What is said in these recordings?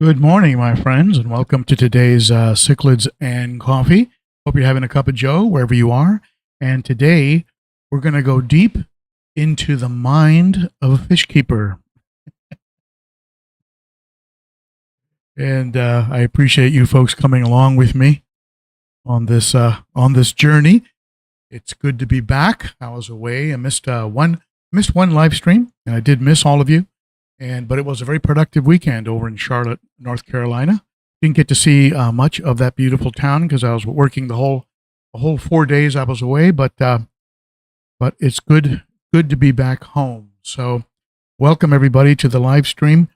Good morning, my friends, and welcome to today's Cichlids and Coffee. Hope you're having a cup of joe wherever you are. And today we're going to go deep into the mind of a fish keeper. And I appreciate you folks coming along with me on this journey. It's good to be back. I was away. I missed one live stream, and I did miss all of you. But it was a very productive weekend over in Charlotte, North Carolina. Didn't get to see much of that beautiful town because I was working the whole 4 days I was away. But it's good to be back home. So welcome everybody to the live stream.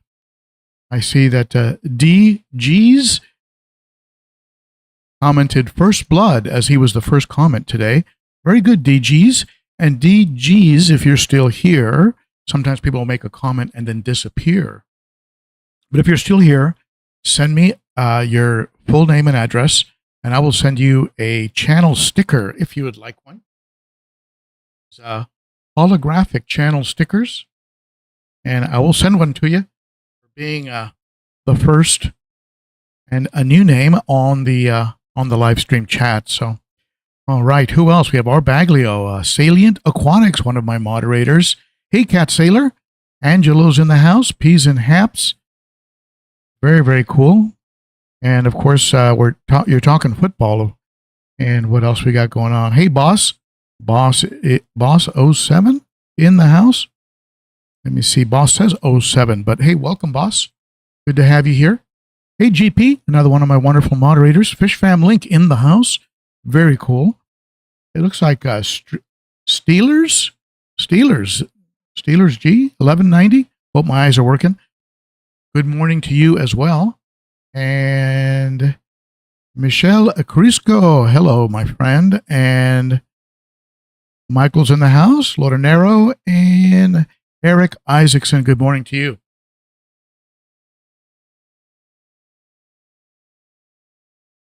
I see that DG's commented first blood as he was the first comment today. Very good, DG's. And DG's, if you're still here. Sometimes people will make a comment and then disappear. But if you're still here, send me your full name and address, and I will send you a channel sticker if you would like one. It's holographic channel stickers, and I will send one to you for being the first and a new name on the live stream chat. So, all right, who else? We have our Baglio, Salient Aquatics, one of my moderators. Hey, Cat Sailor. Angelo's in the house. Peas and Haps. Very, very cool. And, of course, you're talking football. And what else we got going on? Hey, Boss 07 in the house. Let me see. Boss says 07. But, hey, welcome, Boss. Good to have you here. Hey, GP, another one of my wonderful moderators. Fish Fam Link in the house. Very cool. It looks like Steelers G, 1190. Hope my eyes are working. Good morning to you as well. And Michelle Crisco, hello, my friend. And Michael's in the house, Lordinero, and Eric Isaacson. Good morning to you.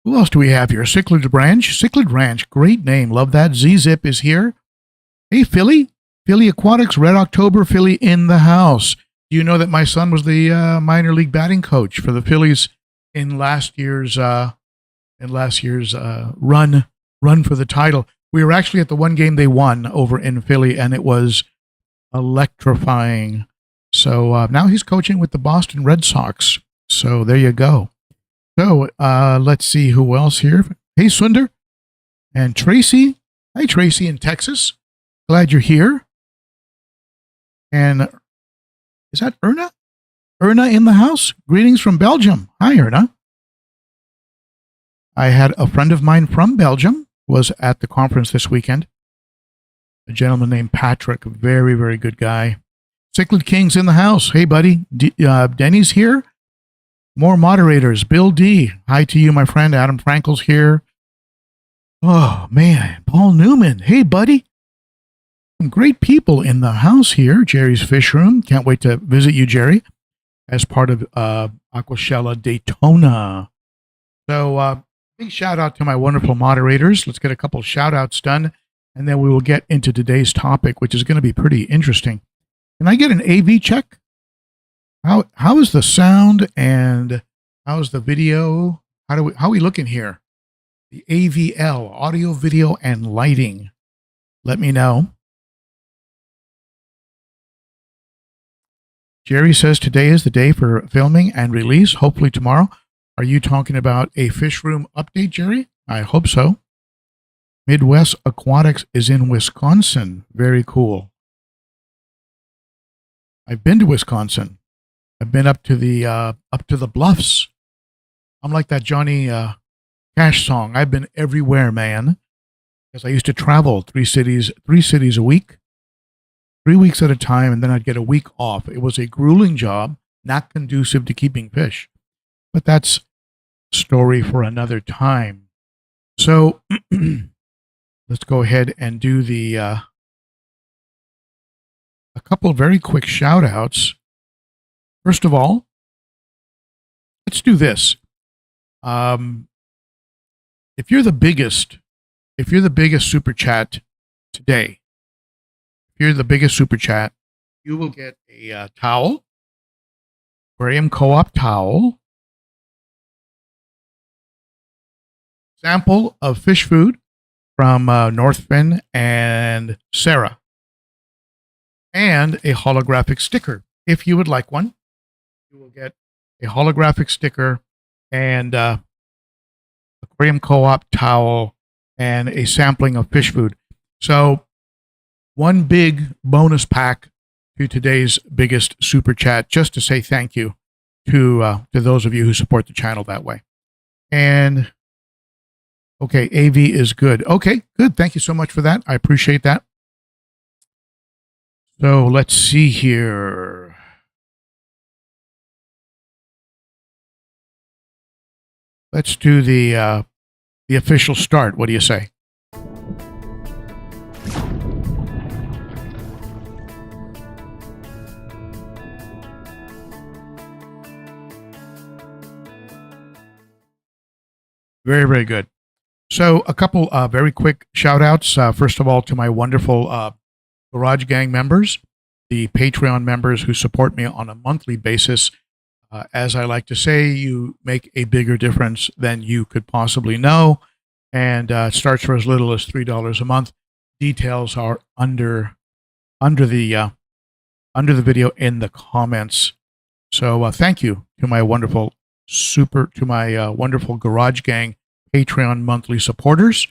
Who else do we have here? Cichlid Ranch, great name. Love that. Z-Zip is here. Hey, Philly Aquatics, Red October, Philly in the house. Do you know that my son was the minor league batting coach for the Phillies in last year's run for the title? We were actually at the one game they won over in Philly, and it was electrifying. So now he's coaching with the Boston Red Sox. So there you go. So let's see who else here. Hey, Sunder and Tracy. Hi, Tracy in Texas. Glad you're here. And is that Erna? Erna in the house? Greetings from Belgium. Hi, Erna. I had a friend of mine from Belgium was at the conference this weekend. A gentleman named Patrick, a very, very good guy. Cichlid King's in the house. Hey, buddy. Denny's here. More moderators. Bill D. Hi to you, my friend. Adam Frankel's here. Oh, man. Paul Newman. Hey, buddy. Some great people in the house here. Jerry's Fish Room. Can't wait to visit you, Jerry, as part of Aquashella Daytona. So big shout out to my wonderful moderators. Let's get a couple shout outs done, and then we will get into today's topic, which is going to be pretty interesting. Can I get an AV check? How is the sound and how is the video? How are we looking here? The AVL, audio, video, and lighting. Let me know. Jerry says today is the day for filming and release, hopefully tomorrow. Are you talking about a fish room update, Jerry? I hope so. Midwest Aquatics is in Wisconsin. Very cool. I've been to Wisconsin. I've been up to the bluffs. I'm like that Johnny Cash song. I've been everywhere, man. Because I used to travel three cities a week. 3 weeks at a time, and then I'd get a week off. It was a grueling job, not conducive to keeping fish. But that's a story for another time. So let's go ahead and do a couple of very quick shout outs. First of all, let's do this. If you're the biggest super chat today, you're the biggest super chat, you will get a towel, Aquarium Co-op towel, sample of fish food from Northfin and Sarah, and a holographic sticker. If you would like one, you will get a holographic sticker and aquarium co-op towel and a sampling of fish food. So one big bonus pack to today's biggest super chat, just to say thank you to those of you who support the channel that way. And okay, AV is good. Okay, good. Thank you so much for that. I appreciate that. So let's see here. Let's do the official start. What do you say? Very, very good. So a couple very quick shout outs. First of all, to my wonderful Garage Gang members, the Patreon members who support me on a monthly basis. As I like to say, you make a bigger difference than you could possibly know. And it starts for as little as $3 a month. Details are under the video in the comments. So thank you to my wonderful wonderful Garage Gang Patreon monthly supporters.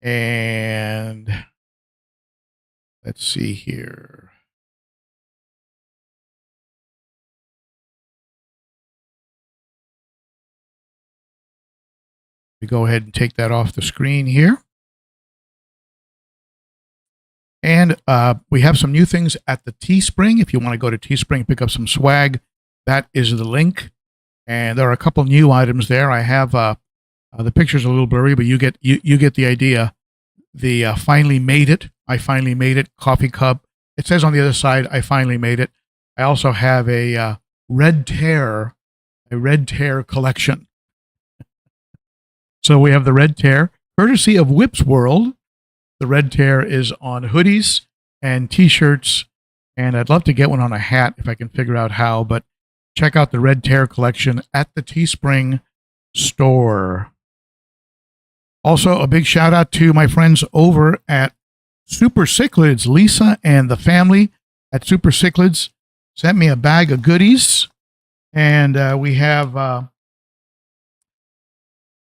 And let's see here. We go ahead and take that off the screen here. And we have some new things at the Teespring. If you want to go to Teespring, pick up some swag, that is the link. And there are a couple new items there. I have the picture's a little blurry, but you get the idea. The finally made it. I finally made it coffee cup. It says on the other side, I finally made it. I also have a red tear collection. So we have the red tear, courtesy of Whip's World. The red tear is on hoodies and t-shirts, and I'd love to get one on a hat if I can figure out how, but check out the red tear collection at the Teespring store. Also, a big shout out to my friends over at Super Cichlids. Lisa and the family at Super Cichlids sent me a bag of goodies, and we have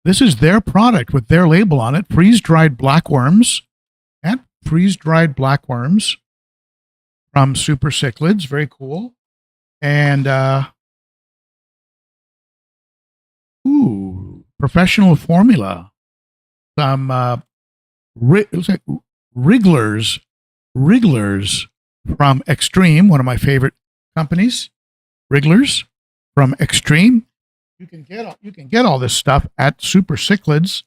this is their product with their label on it, freeze-dried blackworms. And freeze-dried blackworms from Super Cichlids. Very cool. And professional formula. Some looks like Wrigglers from Extreme, one of my favorite companies. Wrigglers from Extreme. You can get all this stuff at Super Cichlids.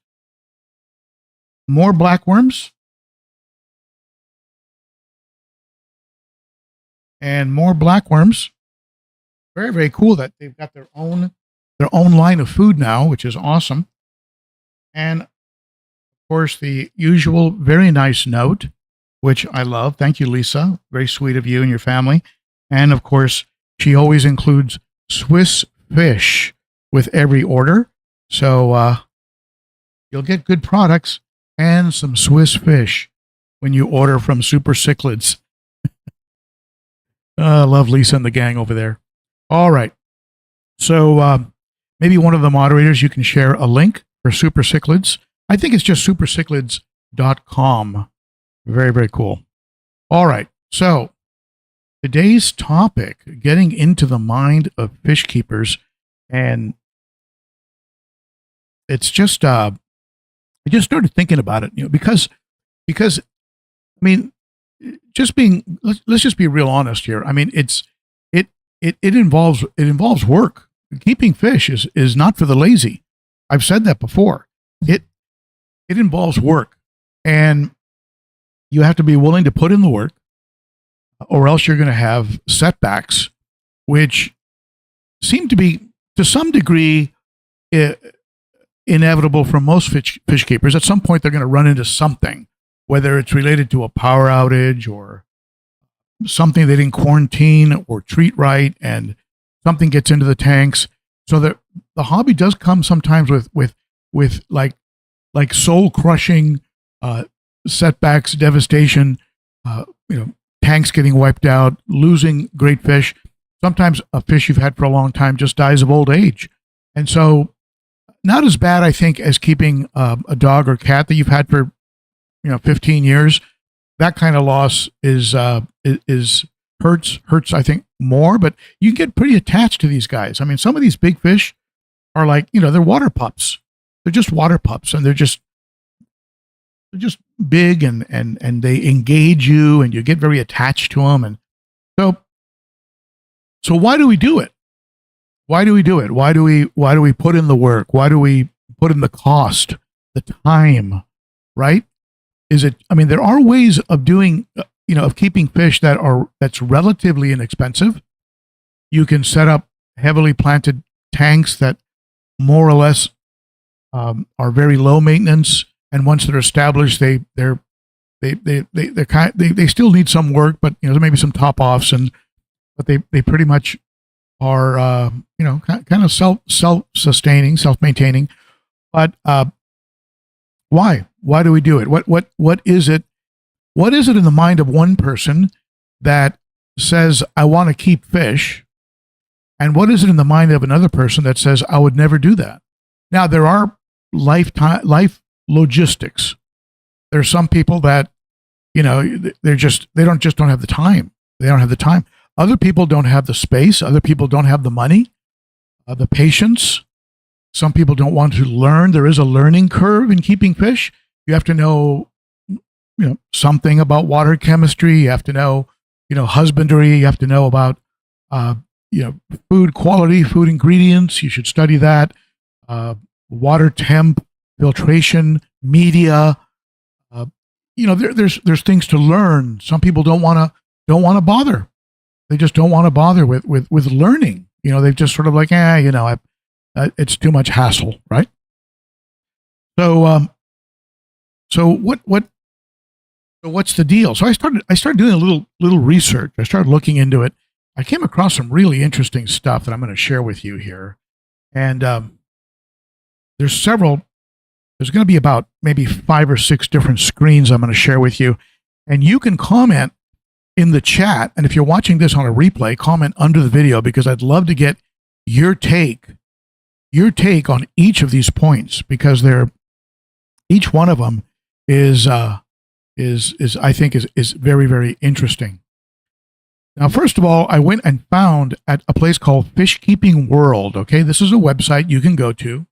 More blackworms. And more blackworms. Very, very cool that they've got their own line of food now, which is awesome. And of course, the usual very nice note, which I love. Thank you, Lisa. Very sweet of you and your family. And of course, she always includes Swiss fish with every order. So you'll get good products and some Swiss fish when you order from Super Cichlids. I love Lisa and the gang over there. All right. So maybe one of the moderators, you can share a link for Super Cichlids. I think it's just supercichlids.com. Very, very cool. All right. So today's topic, getting into the mind of fish keepers. And it's just, I just started thinking about it, because, I mean, let's just be real honest here. I mean, it involves work. Keeping fish is not for the lazy. I've said that before. It involves work, and you have to be willing to put in the work, or else you're going to have setbacks, which seem to be to some degree inevitable for most fish keepers. At some point, they're going to run into something, whether it's related to a power outage or something they didn't quarantine or treat right, and something gets into the tanks. So that the hobby does come sometimes with like like soul-crushing setbacks, devastation, tanks getting wiped out, losing great fish. Sometimes a fish you've had for a long time just dies of old age. And so not as bad, I think, as keeping a dog or cat that you've had for 15 years. That kind of loss is hurts, I think, more, but you can get pretty attached to these guys. I mean, some of these big fish are like, they're water pups. They're just water pups, and they're just big, and they engage you, and you get very attached to them. And so why do we do it? Why do we do it? Why do we put in the work? Why do we put in the cost, the time, right? There are ways of doing, of keeping fish that's relatively inexpensive. You can set up heavily planted tanks that more or less are very low maintenance, and once they're established, they still need some work, but there may be some top offs, but they pretty much are kind of self-sustaining, self-maintaining. But why do we do it? What is it? What is it in the mind of one person that says, I want to keep fish? And what is it in the mind of another person that says, I would never do that? Now, there are life logistics. There are some people that, they don't have the time. They don't have the time. Other people don't have the space. Other people don't have the money, the patience. Some people don't want to learn. There is a learning curve in keeping fish. You have to know, something about water chemistry. You have to know, husbandry. You have to know about, food quality, food ingredients. You should study that. Water temp, filtration, media. There's things to learn. Some people don't want to bother. They just don't want to bother with learning. They've just sort of like, it's too much hassle, right? So what's the deal? So I started doing a little research. I started looking into it. I came across some really interesting stuff that I'm going to share with you here. And there's several. There's going to be about maybe 5 or 6 different screens I'm going to share with you, and you can comment in the chat. And if you're watching this on a replay, comment under the video, because I'd love to get your take on each of these points, because each one of them is I think is very, very interesting. Now, first of all, I went and found at a place called Fish Keeping World. Okay, this is a website you can go to.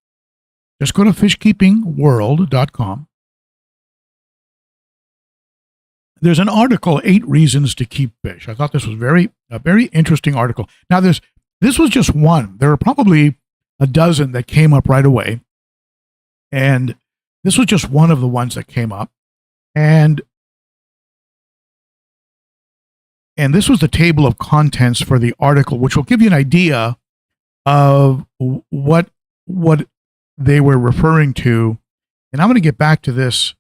Just go to fishkeepingworld.com. There's an article, 8 Reasons to Keep Fish. I thought this was a very interesting article. Now, this was just one. There are probably a dozen that came up right away. And this was just one of the ones that came up. And this was the table of contents for the article, which will give you an idea of what they were referring to. And I'm going to get back to this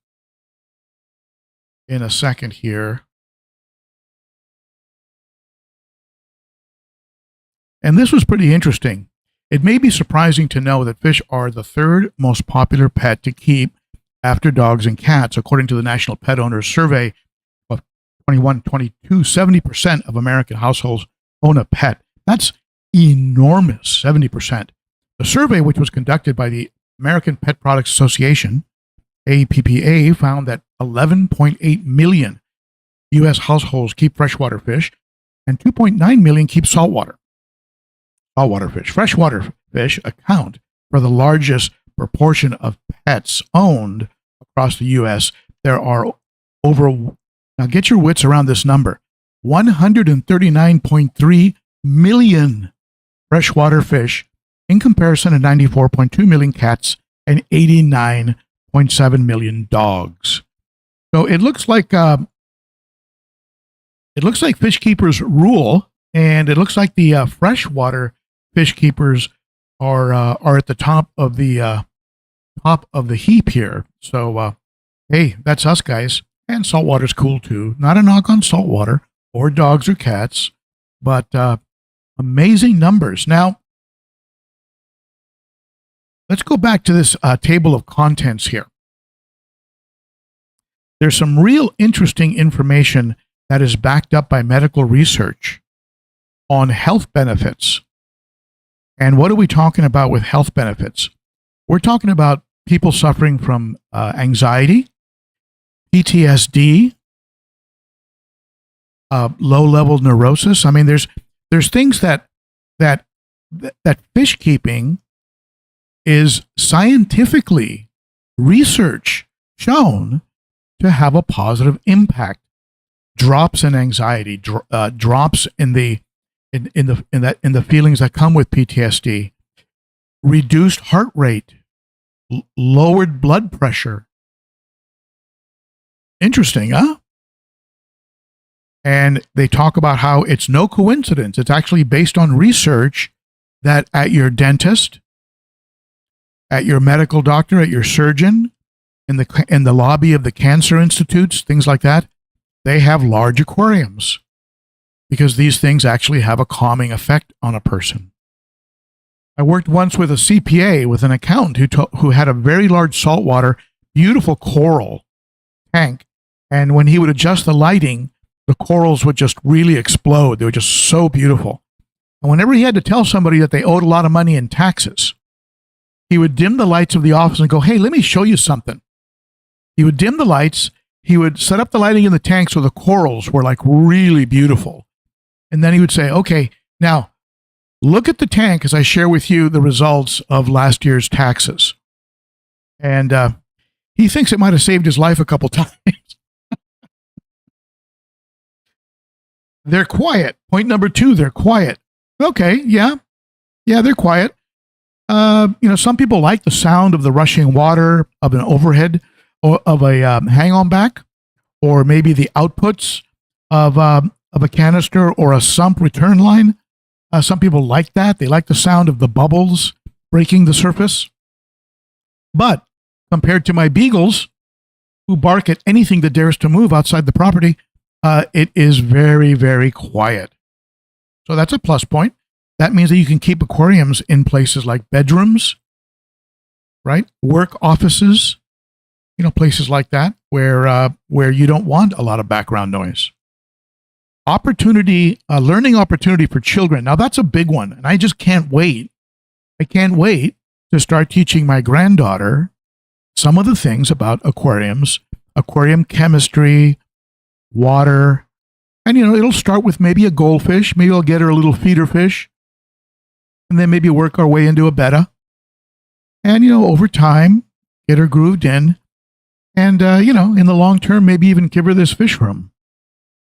in a second here. And this was pretty interesting. It may be surprising to know that fish are the 3rd most popular pet to keep after dogs and cats, according to the National Pet Owners Survey of 21-22. 70% of American households own a pet. That's enormous, 70%. The survey, which was conducted by the American Pet Products Association, APPA, found that 11.8 million U.S. households keep freshwater fish, and 2.9 million keep saltwater fish. Freshwater fish account for the largest proportion of pets owned across the U.S. There are now get your wits around this number, 139.3 million freshwater fish, in comparison to 94.2 million cats and 89.7 million dogs. So it looks like fish keepers rule, and it looks like the freshwater fish keepers are at the top of the heap here. So hey, that's us, guys. And saltwater's cool too. Not a knock on saltwater or dogs or cats, but amazing numbers. Now, let's go back to this table of contents here. there's some real interesting information that is backed up by medical research on health benefits. And what are we talking about with health benefits? We're talking about people suffering from anxiety, PTSD, low-level neurosis. I mean, there's things that fish keeping is scientifically research shown to have a positive impact. Drops in anxiety, drops in the feelings that come with PTSD, reduced heart rate, lowered blood pressure. Interesting, huh? And they talk about how it's no coincidence. It's actually based on research that at your dentist, at your medical doctor, at your surgeon, in the lobby of the cancer institutes, things like that, they have large aquariums because these things actually have a calming effect on a person. I worked once with a CPA, with an accountant who had a very large saltwater, beautiful coral tank. And when he would adjust the lighting, the corals would just really explode. They were just so beautiful. And whenever he had to tell somebody that they owed a lot of money in taxes, he would dim the lights of the office and go, "Hey, let me show you something." He would dim the lights. He would set up the lighting in the tank so the corals were like really beautiful. And then he would say, "Okay, now look at the tank as I share with you the results of last year's taxes." And he thinks it might have saved his life a couple times. They're quiet. Point number 2, they're quiet. Okay, yeah, they're quiet. Some people like the sound of the rushing water of an overhead or of a hang-on back, or maybe the outputs of a canister or a sump return line. Some people like that. They like the sound of the bubbles breaking the surface. But compared to my beagles, who bark at anything that dares to move outside the property, it is very, very quiet. So that's a plus point. That means that you can keep aquariums in places like bedrooms, right? Work offices, places like that where you don't want a lot of background noise. Learning opportunity for children. Now that's a big one, and I just can't wait. I can't wait to start teaching my granddaughter some of the things about aquariums, aquarium chemistry, water, and it'll start with maybe a goldfish. Maybe I'll get her a little feeder fish, and then maybe work our way into a betta, and over time get her grooved in, and in the long term maybe even give her this fish room,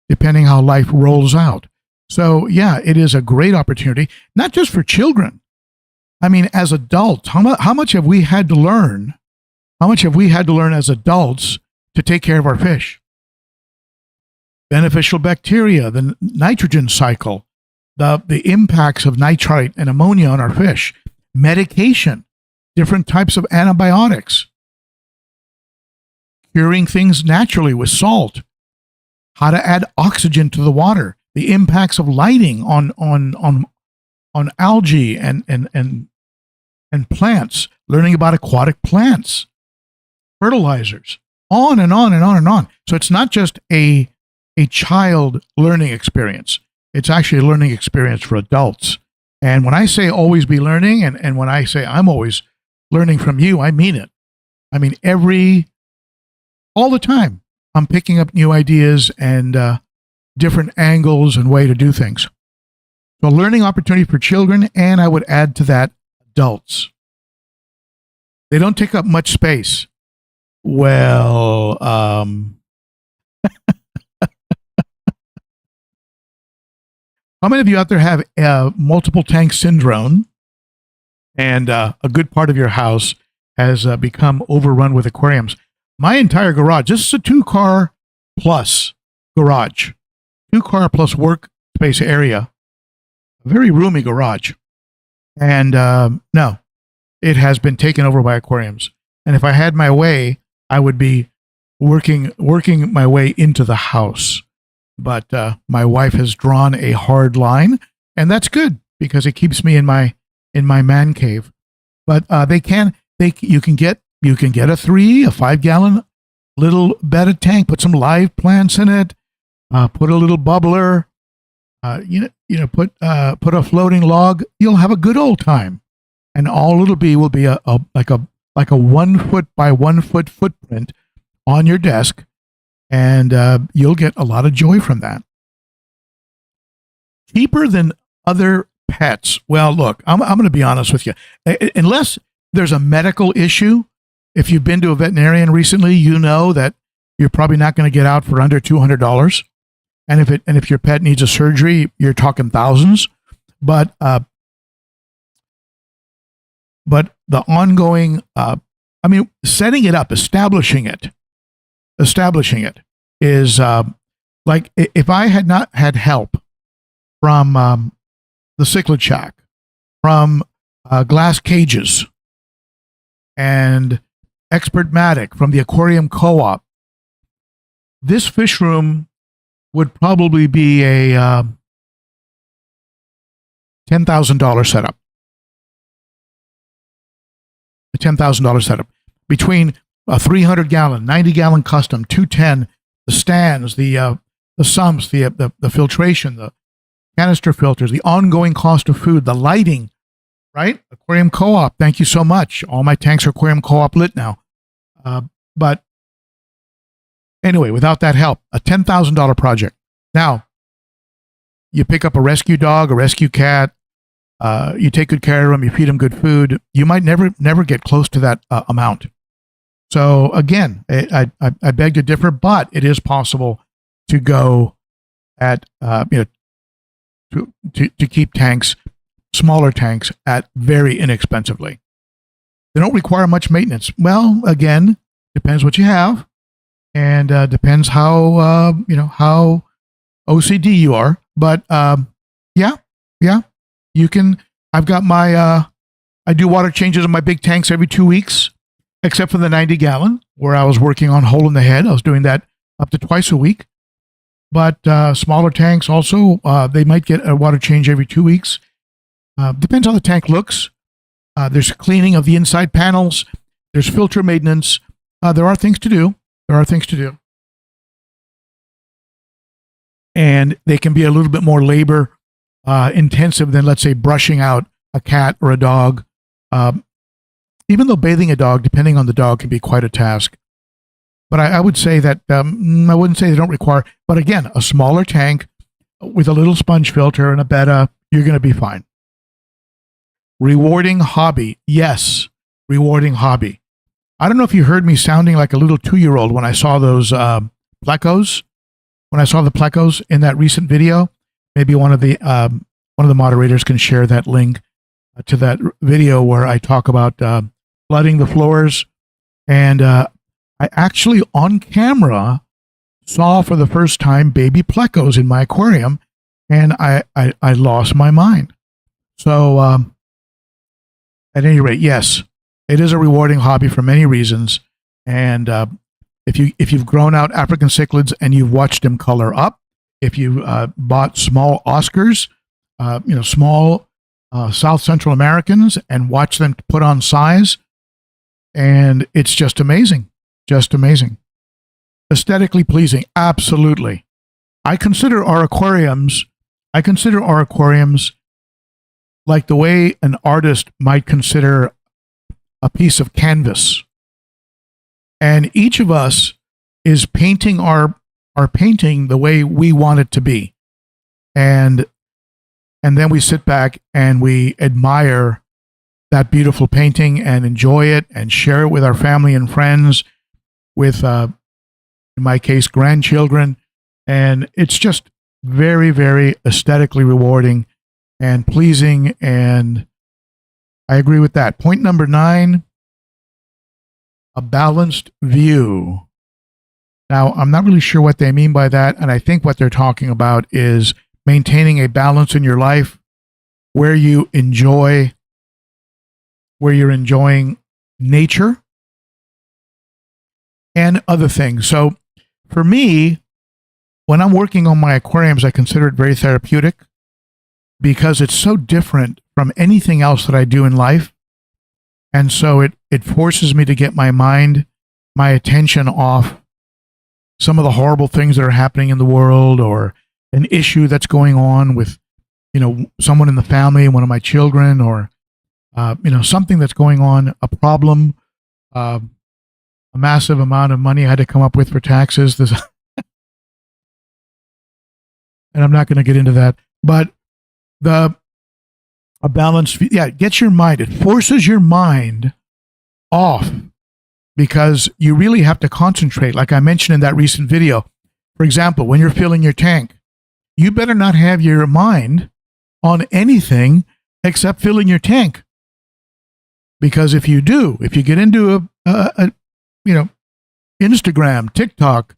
depending how life rolls out. So yeah, it is a great opportunity, not just for children. I mean, as adults, how much have we had to learn? How much have we had to learn as adults to take care of our fish? Beneficial bacteria, the nitrogen cycle, the impacts of nitrite and ammonia on our fish, medication, different types of antibiotics, curing things naturally with salt, how to add oxygen to the water, the impacts of lighting on algae and plants, learning about aquatic plants, fertilizers, on and on and on and on. So it's not just a child learning experience. It's actually a learning experience for adults. And when I say always be learning, and when I say I'm always learning from you, I mean it. I mean, all the time, I'm picking up new ideas and different angles and way to do things. So learning opportunity for children, and I would add to that adults. They don't take up much space. Well, how many of you out there have multiple tank syndrome, and a good part of your house has become overrun with aquariums? My entire garage, this is a 2-car plus garage, 2-car plus workspace area, a very roomy garage. And no, it has been taken over by aquariums. And if I had my way, I would be working my way into the house. But my wife has drawn a hard line, and that's good because it keeps me in my man cave. But you can get a 5 gallon little betta tank, put some live plants in it, put a little bubbler, put a floating log. You'll have a good old time, and all it'll be will be like a 1 foot by 1 foot footprint on your desk, and you'll get a lot of joy from that. Cheaper than other pets. Well, look, I'm going to be honest with you. Unless there's a medical issue, if you've been to a veterinarian recently, you know that you're probably not going to get out for under $200. And if your pet needs a surgery, you're talking thousands. But the ongoing, setting it up, establishing it is like if I had not had help from the Cichlid Shack, from Glass Cages, and Expertmatic from the Aquarium Co-op, this fish room would probably be a $10,000 setup. A $10,000 setup. Between a 300-gallon, 90-gallon custom, 210, the stands, the sumps, the filtration, the canister filters, the ongoing cost of food, the lighting, right? Aquarium Co-op, thank you so much. All my tanks are Aquarium Co-op lit now. But anyway, without that help, a $10,000 project. Now, you pick up a rescue dog, a rescue cat, you take good care of them, you feed them good food, you might never get close to that amount. So again, I beg to differ, but it is possible to go at, to keep tanks, smaller tanks, at very inexpensively. They don't require much maintenance. Well, again, depends what you have, and depends how how OCD you are. But yeah, you can. I've got my I do water changes in my big tanks every 2 weeks, except for the 90-gallon where I was working on hole in the head. I was doing that up to twice a week. But smaller tanks also, they might get a water change every 2 weeks. Depends how the tank looks. There's cleaning of the inside panels. There's filter maintenance. There are things to do. And they can be a little bit more labor intensive than, let's say, brushing out a cat or a dog. Even though bathing a dog, depending on the dog, can be quite a task. But I would say that, I wouldn't say they don't require, but again, a smaller tank with a little sponge filter and a betta, you're going to be fine. Rewarding hobby. Yes, rewarding hobby. I don't know if you heard me sounding like a little 2-year-old when I saw those plecos. When I saw the plecos in that recent video, maybe one of the moderators can share that link to that video where I talk about flooding the floors. And I actually on camera saw for the first time baby plecos in my aquarium, and I lost my mind. So at any rate, yes, it is a rewarding hobby for many reasons. And if you've grown out African cichlids and you've watched them color up, if you bought small Oscars, small South Central Americans, and watch them put on size, and it's just amazing. Just amazing. Aesthetically pleasing, absolutely. I consider our aquariums like the way an artist might consider a piece of canvas. And each of us is painting our painting the way we want it to be. And then we sit back and we admire that beautiful painting and enjoy it and share it with our family and friends, with, in my case, grandchildren. And it's just very, very aesthetically rewarding and pleasing. And I agree with that. Point number 9, a balanced view. Now, I'm not really sure what they mean by that. And I think what they're talking about is maintaining a balance in your life where you're enjoying nature and other things. So for me, when I'm working on my aquariums, I consider it very therapeutic because it's so different from anything else that I do in life. And so it forces me to get my mind, my attention off some of the horrible things that are happening in the world, or an issue that's going on with, someone in the family, one of my children, or, something that's going on, a problem, a massive amount of money I had to come up with for taxes. And I'm not going to get into that, but a balanced, gets your mind, it forces your mind off, because you really have to concentrate. Like I mentioned in that recent video, for example, when you're filling your tank, you better not have your mind on anything except filling your tank. Because if you do, if you get into Instagram, TikTok,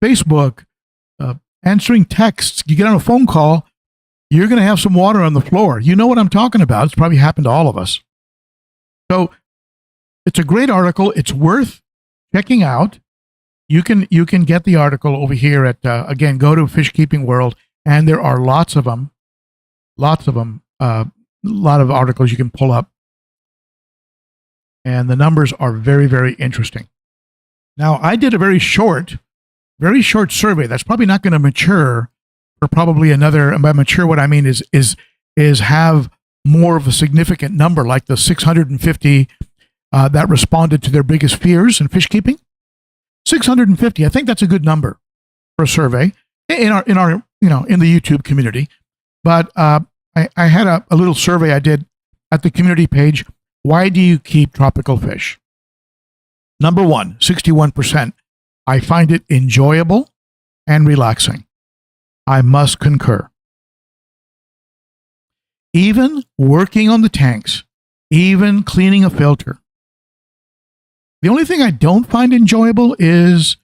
Facebook, answering texts, you get on a phone call, you're going to have some water on the floor. You know what I'm talking about. It's probably happened to all of us. So it's a great article. It's worth checking out. You can get the article over here at, again, go to Fish Keeping World, and there are lots of them, a lot of articles you can pull up. And the numbers are very, very interesting. Now, I did a very short survey that's probably not going to mature for probably another, and by mature, what I mean is have more of a significant number, like the 650 that responded to their biggest fears in fish keeping. 650, I think that's a good number for a survey in our in the YouTube community. But I had a little survey I did at the community page. Why do you keep tropical fish? Number one, 61%. I find it enjoyable and relaxing. I must concur. Even working on the tanks, even cleaning a filter. The only thing I don't find enjoyable is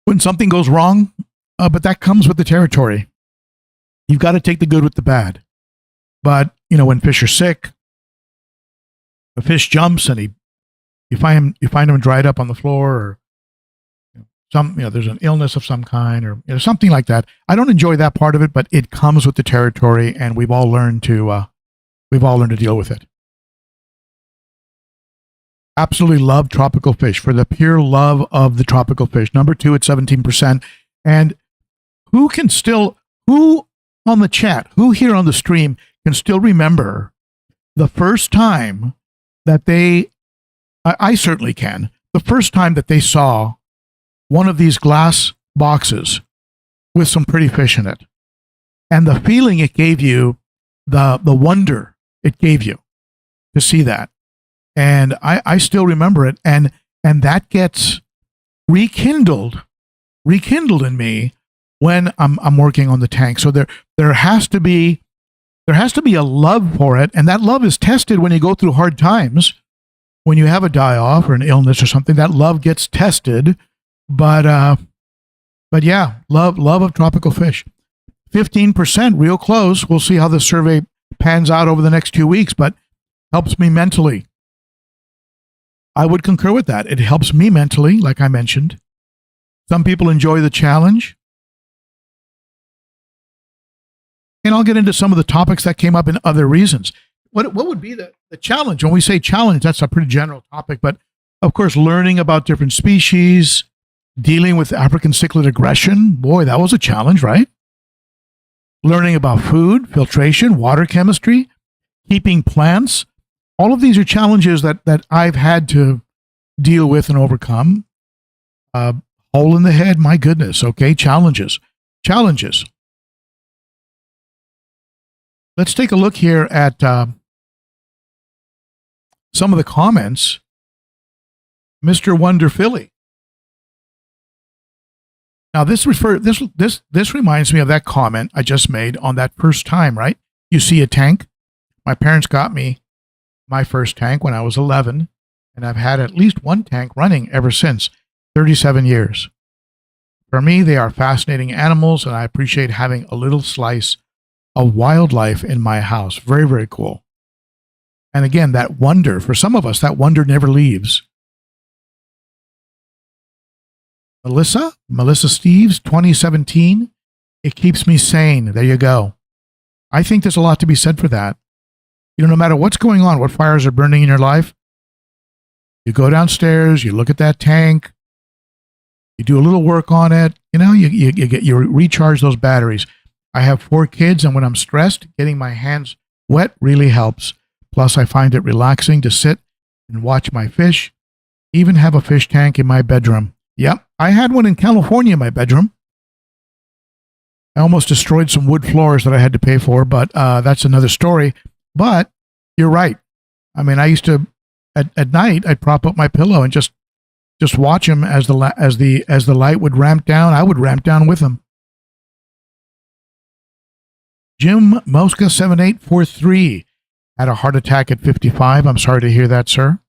when something goes wrong, but that comes with the territory. You've got to take the good with the bad. But, when fish are sick, a fish jumps and you find him dried up on the floor, or there's an illness of some kind, or something like that. I don't enjoy that part of it, but it comes with the territory, and we've all learned to deal with it. Absolutely love tropical fish for the pure love of the tropical fish. Number two at 17%. And who on the chat, who here on the stream can still remember the first time that I certainly can, the first time that they saw one of these glass boxes with some pretty fish in it, and the feeling it gave you, the wonder it gave you to see that. And I still remember it, and that gets rekindled in me when I'm working on the tank. So there has to be a love for it, and that love is tested when you go through hard times. When you have a die-off or an illness or something, that love gets tested. But yeah, love of tropical fish. 15%, real close. We'll see how the survey pans out over the next 2 weeks, but helps me mentally. I would concur with that. It helps me mentally, like I mentioned. Some people enjoy the challenge. And I'll get into some of the topics that came up in other reasons. What would be the challenge? When we say challenge, that's a pretty general topic, but of course, learning about different species, dealing with African cichlid aggression. Boy, that was a challenge, right? Learning about food, filtration, water chemistry, keeping plants. All of these are challenges that I've had to deal with and overcome. Hole in the head, my goodness. Okay, challenges. Let's take a look here at some of the comments. Mr. Wonder Philly. Now this reminds me of that comment I just made on that first time, right? You see a tank. My parents got me my first tank when I was 11, and I've had at least one tank running ever since, 37 years. For me, they are fascinating animals, and I appreciate having a little slice of wildlife in my house. Very, very cool. And again, that wonder, for some of us, that wonder never leaves. Melissa Steves, 2017. It keeps me sane. There you go. I think there's a lot to be said for that. No matter what's going on, what fires are burning in your life, you go downstairs, you look at that tank, You do a little work on it, you recharge those batteries. I have 4 kids, and when I'm stressed, getting my hands wet really helps. Plus, I find it relaxing to sit and watch my fish. Even have a fish tank in my bedroom. Yep, I had one in California in my bedroom. I almost destroyed some wood floors that I had to pay for, but that's another story. But you're right. I mean, I used to at night I'd prop up my pillow and just watch him as the light would ramp down. I would ramp down with him. Jim Mosca 7843 had a heart attack at 55. I'm sorry to hear that, sir.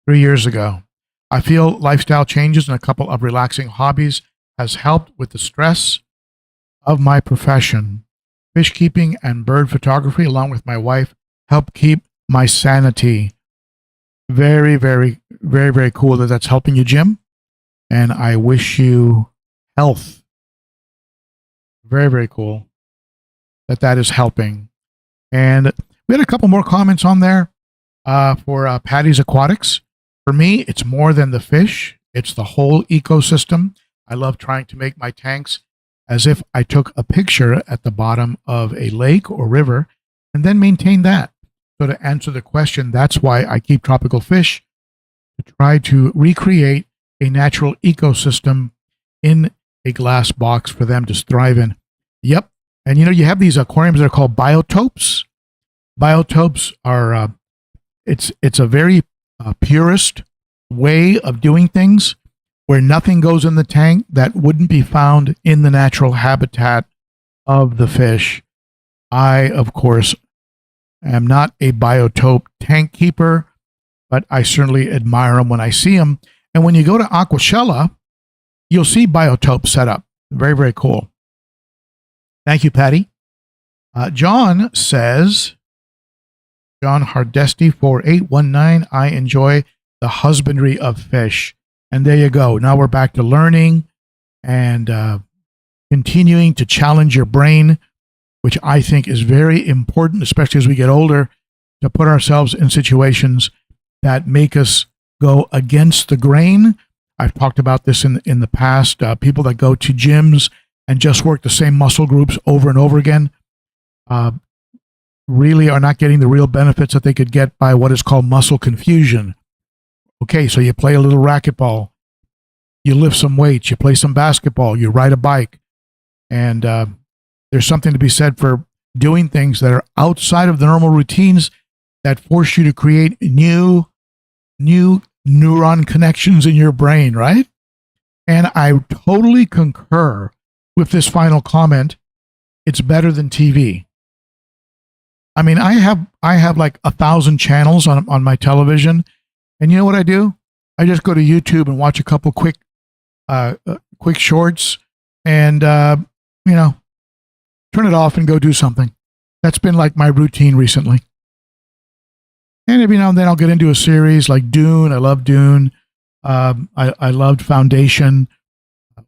3 years ago. I feel lifestyle changes and a couple of relaxing hobbies has helped with the stress of my profession. Fish keeping and bird photography, along with my wife, help keep my sanity. Very, very, very, very cool that that's helping you, Jim. And I wish you health. Very, very cool that is helping. And we had a couple more comments on there for Patty's Aquatics. For me, it's more than the fish. It's the whole ecosystem. I love trying to make my tanks as if I took a picture at the bottom of a lake or river and then maintain that. So to answer the question, that's why I keep tropical fish, to try to recreate a natural ecosystem in a glass box for them to thrive in. Yep. And you have these aquariums that are called biotopes. Biotopes are, it's a very purist way of doing things where nothing goes in the tank that wouldn't be found in the natural habitat of the fish. I, of course, am not a biotope tank keeper, but I certainly admire them when I see them. And when you go to Aquashella, you'll see biotopes set up. Very, very cool. Thank you, Patty. John says, John Hardesty 4819, I enjoy the husbandry of fish. And there you go. Now we're back to learning and continuing to challenge your brain, which I think is very important, especially as we get older, to put ourselves in situations that make us go against the grain. I've talked about this in the past. People that go to gyms and just work the same muscle groups over and over again really are not getting the real benefits that they could get by what is called muscle confusion. Okay, so you play a little racquetball, you lift some weights, you play some basketball, you ride a bike, and there's something to be said for doing things that are outside of the normal routines that force you to create new neuron connections in your brain, right? And I totally concur with this final comment. It's better than TV. I mean, I have like 1,000 channels on my television, and you know what I do? I just go to YouTube and watch a couple quick shorts, and turn it off and go do something. That's been like my routine recently. And every now and then I'll get into a series like Dune. I love Dune. I loved Foundation.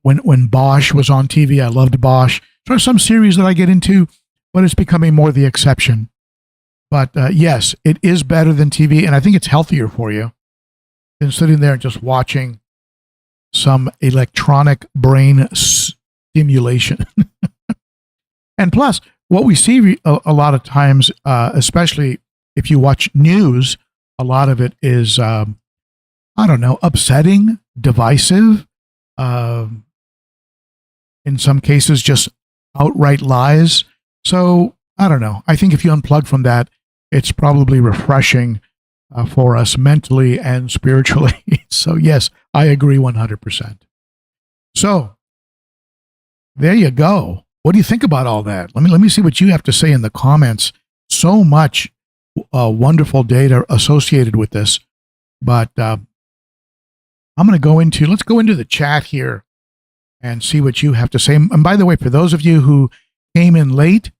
When Bosch was on TV, I loved Bosch. So there's some series that I get into, but it's becoming more the exception. But yes, it is better than TV, and I think it's healthier for you than sitting there and just watching some electronic brain stimulation. And plus, what we see a lot of times, especially if you watch news, a lot of it is, upsetting, divisive, in some cases just outright lies. So, I don't know. I think if you unplug from that, it's probably refreshing for us mentally and spiritually. So, yes, I agree 100%. So, there you go. What do you think about all that? Let me see what you have to say in the comments. So much wonderful data associated with this. But let's go into the chat here and see what you have to say. And by the way, for those of you who came in late,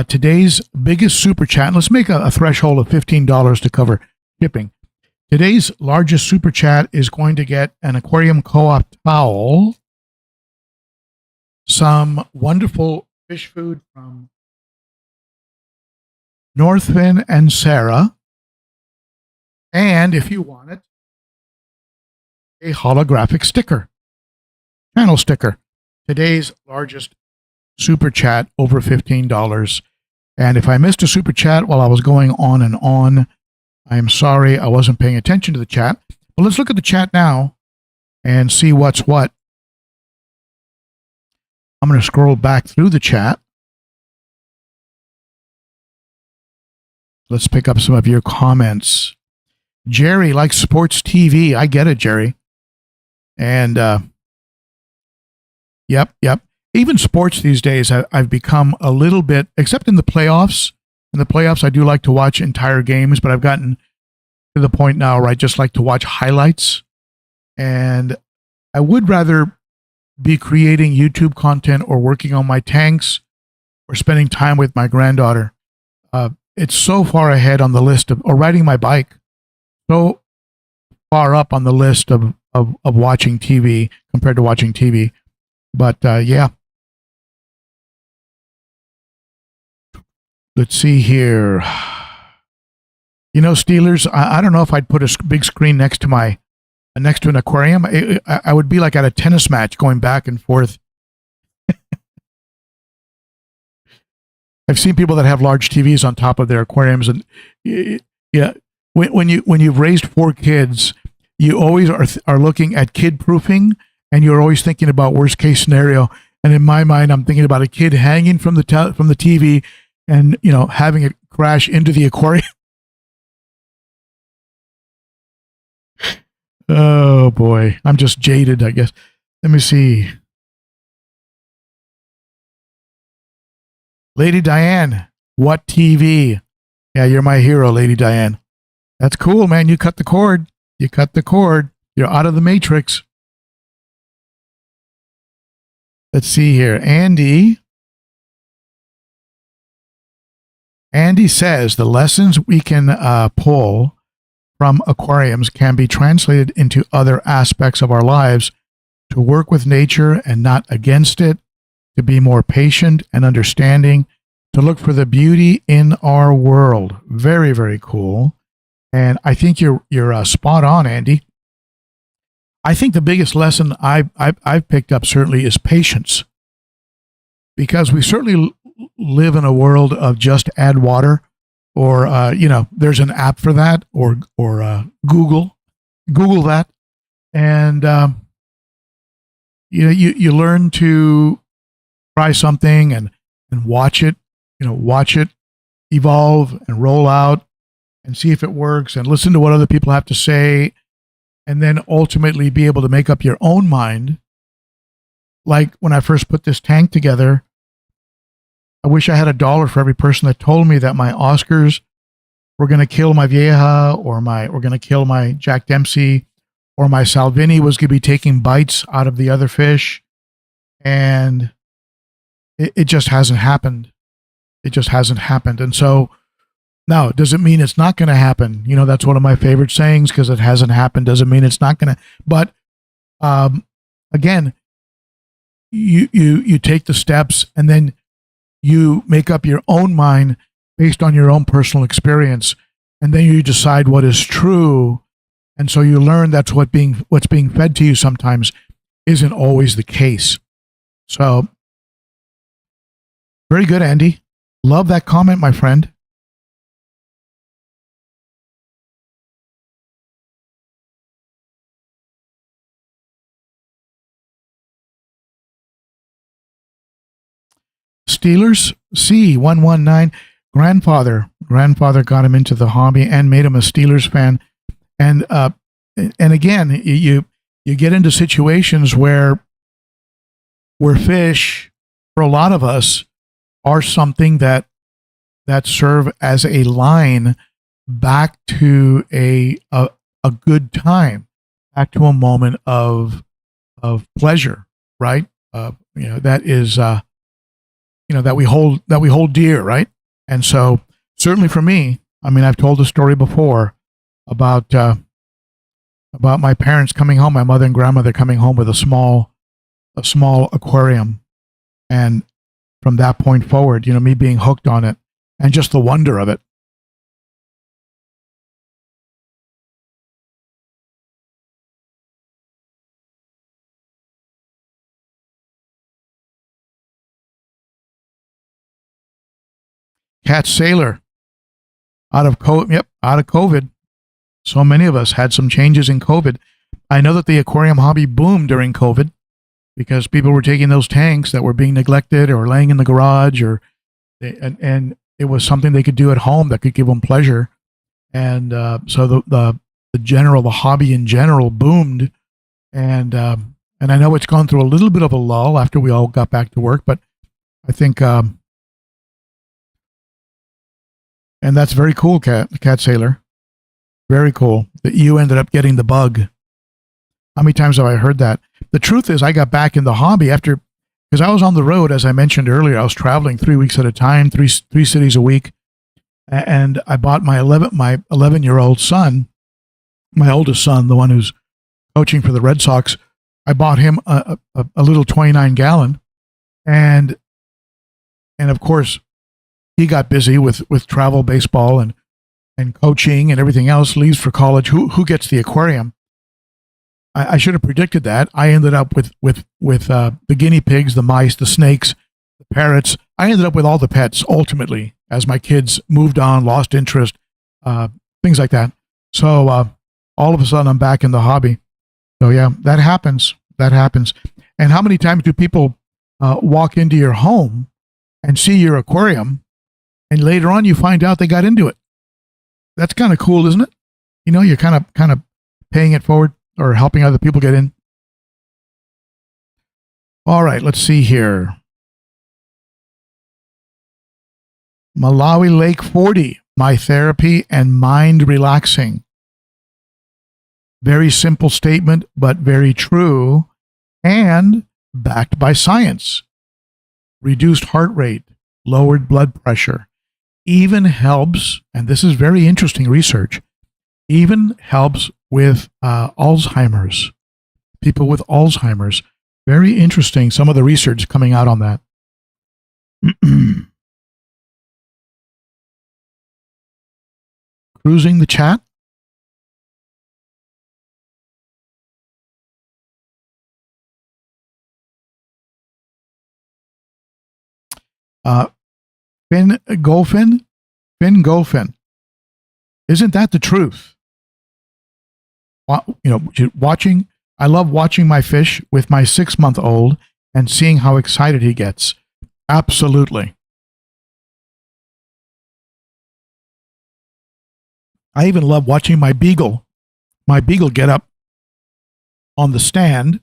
today's biggest super chat, let's make a threshold of $15 to cover shipping. Today's largest super chat is going to get an Aquarium Co-op towel, some wonderful fish food from Northfin and Sarah, and if you want it, a holographic sticker. channel sticker. Today's largest super chat, over $15. And if I missed a super chat while I was going on and on, I am sorry. I wasn't paying attention to the chat. But let's look at the chat now and see what's what. I'm going to scroll back through the chat. Let's pick up some of your comments. Jerry likes sports TV. I get it, Jerry. And yep. Even sports these days, I've become a little bit, except in the playoffs. In the playoffs, I do like to watch entire games, but I've gotten to the point now where I just like to watch highlights. And I would rather be creating YouTube content or working on my tanks or spending time with my granddaughter. It's so far ahead on the list of, or riding my bike, so far up on the list of watching TV compared to watching TV. But yeah. Let's see here. You know, Steelers, I don't know if I'd put a big screen next to an aquarium. I would be like at a tennis match going back and forth. I've seen people that have large TVs on top of their aquariums, and yeah, when you've raised 4 kids, you always are looking at kid proofing, and you're always thinking about worst case scenario. And in my mind, I'm thinking about a kid hanging from the TV, and having it crash into the aquarium. Oh boy, I'm just jaded, I guess. Let me see. Lady Diane, what TV? Yeah, you're my hero, Lady Diane. That's cool, man. You cut the cord. You're out of the matrix. Let's see here. Andy says the lessons we can pull from aquariums can be translated into other aspects of our lives, to work with nature and not against it, to be more patient and understanding, to look for the beauty in our world. Very, very cool. And I think you're spot on, Andy. I think the biggest lesson I've picked up certainly is patience, because we certainly live in a world of just add water, or there's an app for that, or Google that, and you learn to try something and watch it evolve and roll out and see if it works, and listen to what other people have to say, and then ultimately be able to make up your own mind. Like when I first put this tank together, I wish I had $1 for every person that told me that my Oscars were going to kill my Vieja, or were going to kill my Jack Dempsey, or my Salvini was going to be taking bites out of the other fish. And it just hasn't happened. And so now, does it mean it's not going to happen? That's one of my favorite sayings, because it hasn't happened doesn't mean it's not going to. But again, you take the steps, and then you make up your own mind based on your own personal experience, and then you decide what is true. And so you learn that's what's being fed to you sometimes isn't always the case. So very good, Andy. Love that comment, my friend. Steelers C119, grandfather got him into the hobby and made him a Steelers fan. And again, you get into situations where fish, for a lot of us, are something that serve as a line back to a good time, back to a moment of pleasure, right? That is that we hold dear, right? And so certainly for me, I mean, I've told the story before about my parents coming home, my mother and grandmother coming home with a small aquarium, and from that point forward, me being hooked on it, and just the wonder of it. Cat Sailor, out of COVID. So many of us had some changes in COVID. I know that the aquarium hobby boomed during COVID because people were taking those tanks that were being neglected or laying in the garage, and it was something they could do at home that could give them pleasure. And so the hobby in general boomed, and I know it's gone through a little bit of a lull after we all got back to work, but I think, and that's very cool, Cat Sailor. Very cool that you ended up getting the bug. How many times have I heard that? The truth is, I got back in the hobby because I was on the road, as I mentioned earlier. I was traveling 3 weeks at a time, three cities a week, and I bought my 11-year-old son, my oldest son, the one who's coaching for the Red Sox. I bought him a little 29-gallon, and of course, he got busy with travel baseball and coaching and everything else, leaves for college. Who gets the aquarium? I should have predicted that. I ended up with the guinea pigs, the mice, the snakes, the parrots. I ended up with all the pets ultimately as my kids moved on, lost interest, things like that. So all of a sudden I'm back in the hobby. So yeah, that happens. And how many times do people walk into your home and see your aquarium, and later on you find out they got into it? That's kind of cool, isn't it? You're kind of paying it forward or helping other people get in. All right, let's see here. Malawi Lake 40, my therapy and mind relaxing. Very simple statement, but very true and backed by science. Reduced heart rate, lowered blood pressure, even helps, and this is very interesting research, even helps with Alzheimer's. People with Alzheimer's. Very interesting, some of the research coming out on that. Cruising the chat. Finn Golfin. Isn't that the truth? Watching. I love watching my fish with my 6-month-old and seeing how excited he gets. Absolutely. I even love watching my beagle get up on the stand.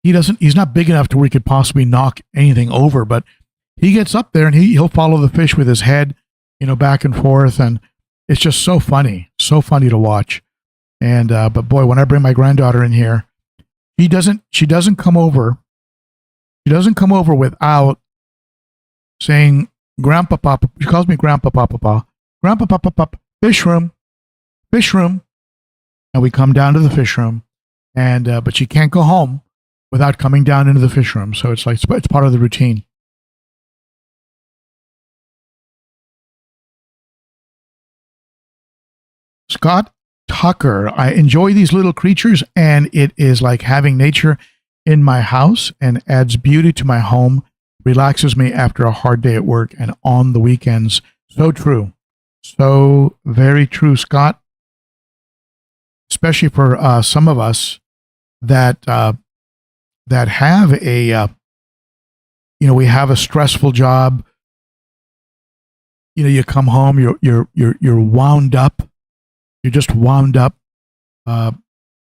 He's not big enough to where he could possibly knock anything over, but he gets up there and he'll follow the fish with his head, back and forth, and it's just so funny to watch. And but boy, when I bring my granddaughter in here, she doesn't come over without saying Grandpa Papa. She calls me Grandpa Papa. Grandpa Papa, fish room, and we come down to the fish room, and but she can't go home without coming down into the fish room. So it's part of the routine. Scott Tucker, I enjoy these little creatures, and it is like having nature in my house and adds beauty to my home, relaxes me after a hard day at work and on the weekends. So true. So very true, Scott. Especially for some of us that have a, we have a stressful job. You come home, you're wound up. You're just wound up.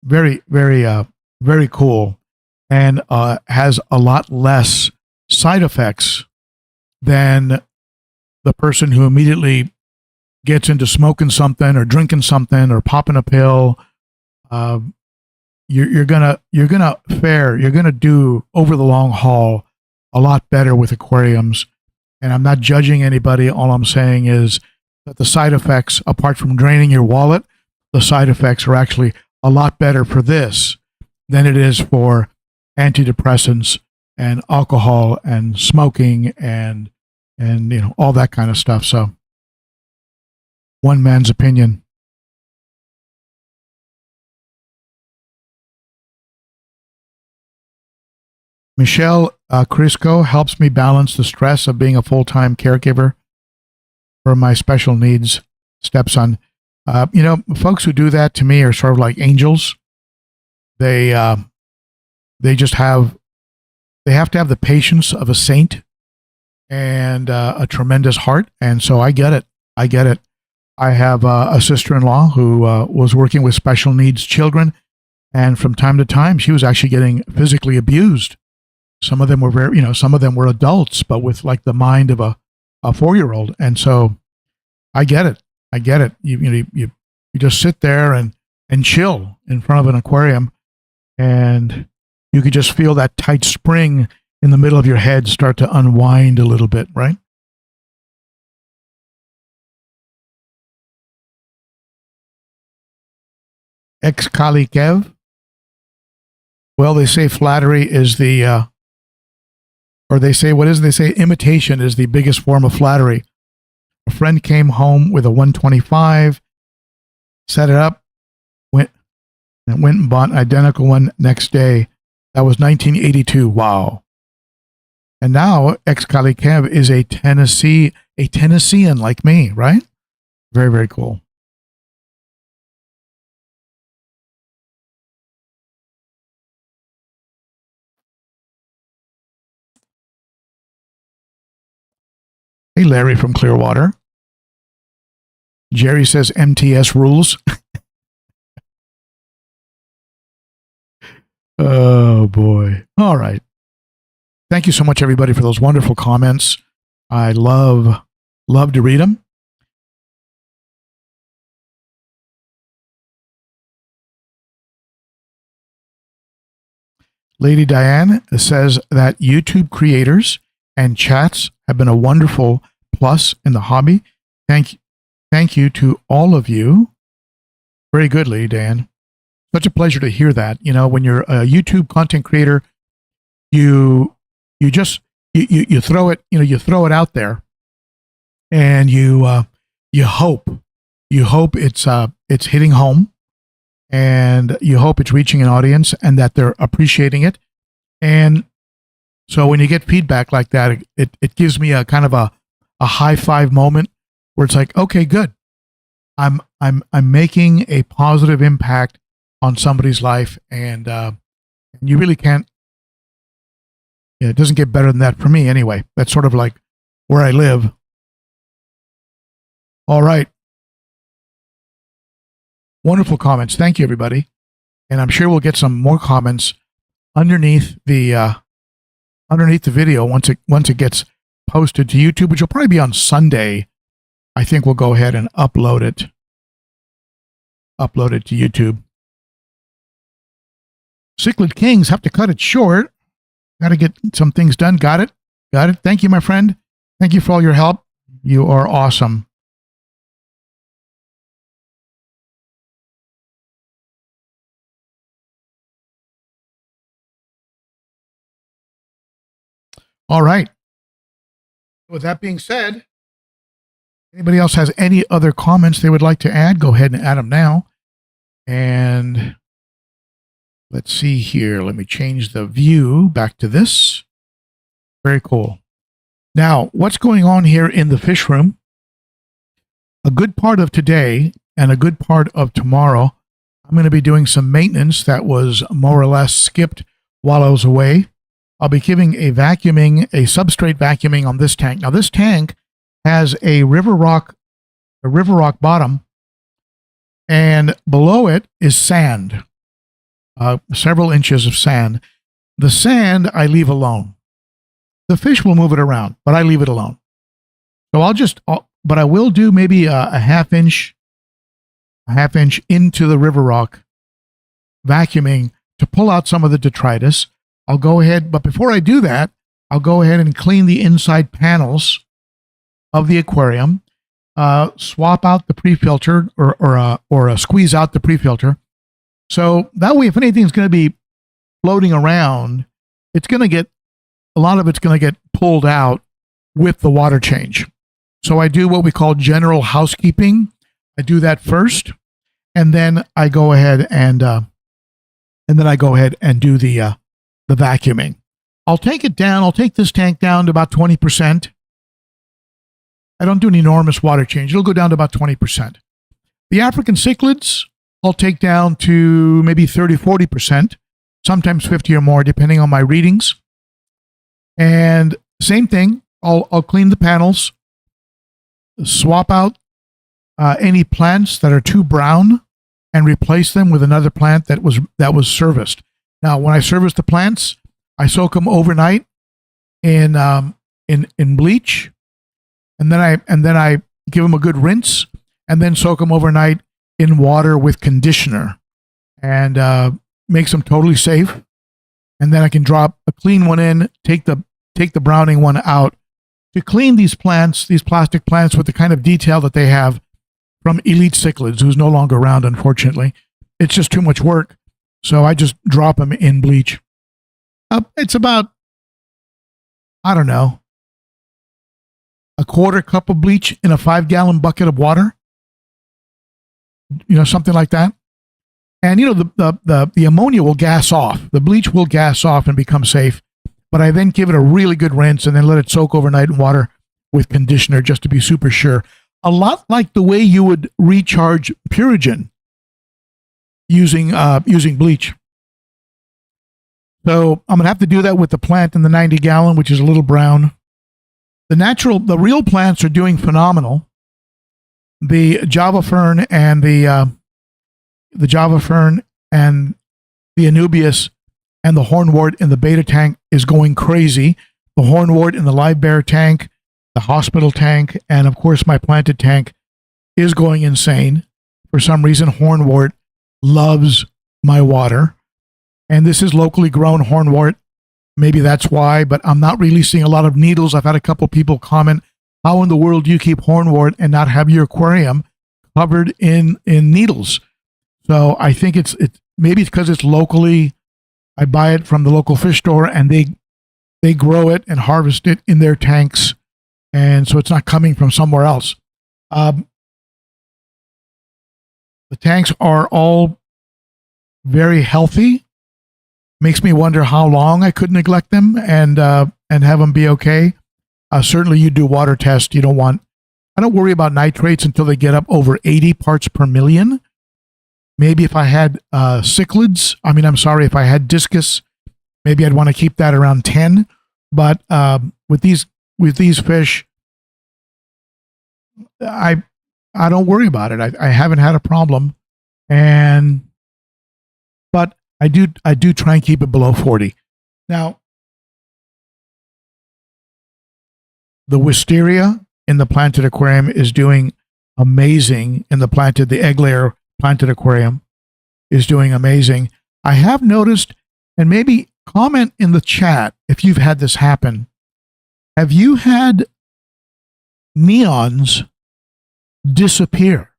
Very, very, very cool, and has a lot less side effects than the person who immediately gets into smoking something or drinking something or popping a pill. You're gonna do over the long haul a lot better with aquariums. And I'm not judging anybody. All I'm saying is that the side effects, apart from draining your wallet, the side effects are actually a lot better for this than it is for antidepressants and alcohol and smoking and all that kind of stuff. So, one man's opinion. Michelle Crisco helps me balance the stress of being a full-time caregiver. for my special needs stepson. Folks who do that to me are sort of like angels. They just have to have the patience of a saint and a tremendous heart. And so I get it. I have a sister-in-law who was working with special needs children, and from time to time, she was actually getting physically abused. Some of them were some of them were adults, but with like the mind of a 4-year-old. And so I get it. You just sit there and chill in front of an aquarium, and you could just feel that tight spring in the middle of your head start to unwind a little bit, right? Kev. Well, they say flattery is the, or they say, what is it? They say imitation is the biggest form of flattery. A friend came home with a 125, set it up, went and bought an identical one next day. That was 1982. Wow. And now Kev is a Tennessean like me, right? Very, very cool. Hey, Larry from Clearwater. Jerry says MTS rules. Oh, boy. All right. Thank you so much, everybody, for those wonderful comments. I love to read them. Lady Diane says that YouTube creators and chats have been a wonderful plus in the hobby. Thank you to all of you. Very good, Lady Diane. Such a pleasure to hear that. When you're a YouTube content creator, you throw it, you throw it out there, and you hope it's hitting home, and you hope it's reaching an audience and that they're appreciating it. And so when you get feedback like that, it gives me a kind of a high five moment where it's like, okay, good. I'm making a positive impact on somebody's life, and you really can't. It doesn't get better than that for me anyway. That's sort of like where I live. All right. Wonderful comments. Thank you, everybody. And I'm sure we'll get some more comments underneath the video once it gets posted to YouTube, which will probably be on Sunday. I think we'll go ahead and upload it to YouTube. Cichlid Kings have to cut it short. Got to get some things done. Got it. Thank you, my friend. Thank you for all your help. You are awesome. All right. With that being said, anybody else has any other comments they would like to add, go ahead and add them now. And let's see here. Let me change the view back to this. Very cool. Now, what's going on here in the fish room? A good part of today and a good part of tomorrow, I'm going to be doing some maintenance that was more or less skipped while I was away. I'll be giving a substrate vacuuming on this tank. Now, this tank has a river rock bottom, and below it is sand, several inches of sand. The sand I leave alone. The fish will move it around, but I leave it alone. So but I will do maybe a half inch into the river rock vacuuming to pull out some of the detritus. I'll go ahead, but before I do that, I'll go ahead and clean the inside panels of the aquarium, swap out the pre-filter or squeeze out the pre-filter. So that way, if anything's going to be floating around, a lot of it's going to get pulled out with the water change. So I do what we call general housekeeping. I do that first, and then I go ahead and do the vacuuming. I'll take this tank down to about 20%. I don't do an enormous water change. It'll go down to about 20%. The African cichlids, I'll take down to maybe 30, 40%, sometimes 50 or more, depending on my readings. And same thing, I'll clean the panels, swap out any plants that are too brown, and replace them with another plant that was serviced. Now, when I service the plants, I soak them overnight in bleach, and then I give them a good rinse, and then soak them overnight in water with conditioner, and makes them totally safe. And then I can drop a clean one in, take the browning one out. To clean these plants, these plastic plants, with the kind of detail that they have from Elite Cichlids, who's no longer around, unfortunately, it's just too much work. So I just drop them in bleach. It's about, I don't know, a quarter cup of bleach in a 5-gallon bucket of water. Something like that. And the ammonia will gas off. The bleach will gas off and become safe. But I then give it a really good rinse and then let it soak overnight in water with conditioner just to be super sure. A lot like the way you would recharge Purigen using bleach. So I'm going to have to do that with the plant in the 90-gallon, which is a little brown. The real plants are doing phenomenal. The Java fern and the Anubias and the hornwort in the beta tank is going crazy. The hornwort in the live bear tank, the hospital tank, and of course my planted tank is going insane. For some reason, hornwort loves my water. And this is locally grown hornwort. Maybe that's why, but I'm not really seeing a lot of needles. I've had a couple people comment, how in the world do you keep hornwort and not have your aquarium covered in needles? So I think it's maybe it's because it's locally. I buy it from the local fish store, and they grow it and harvest it in their tanks, and so it's not coming from somewhere else. The tanks are all very healthy. Makes me wonder how long I could neglect them and have them be okay. Certainly, you do water tests. I don't worry about nitrates until they get up over 80 parts per million. Maybe if I had if I had discus, maybe I'd want to keep that around 10. But with these fish, I don't worry about it. I haven't had a problem, but I do try and keep it below 40. Now, the wisteria in the planted aquarium is doing amazing. The egg layer planted aquarium is doing amazing. I have noticed, and maybe comment in the chat if you've had this happen. Have you had neons disappear?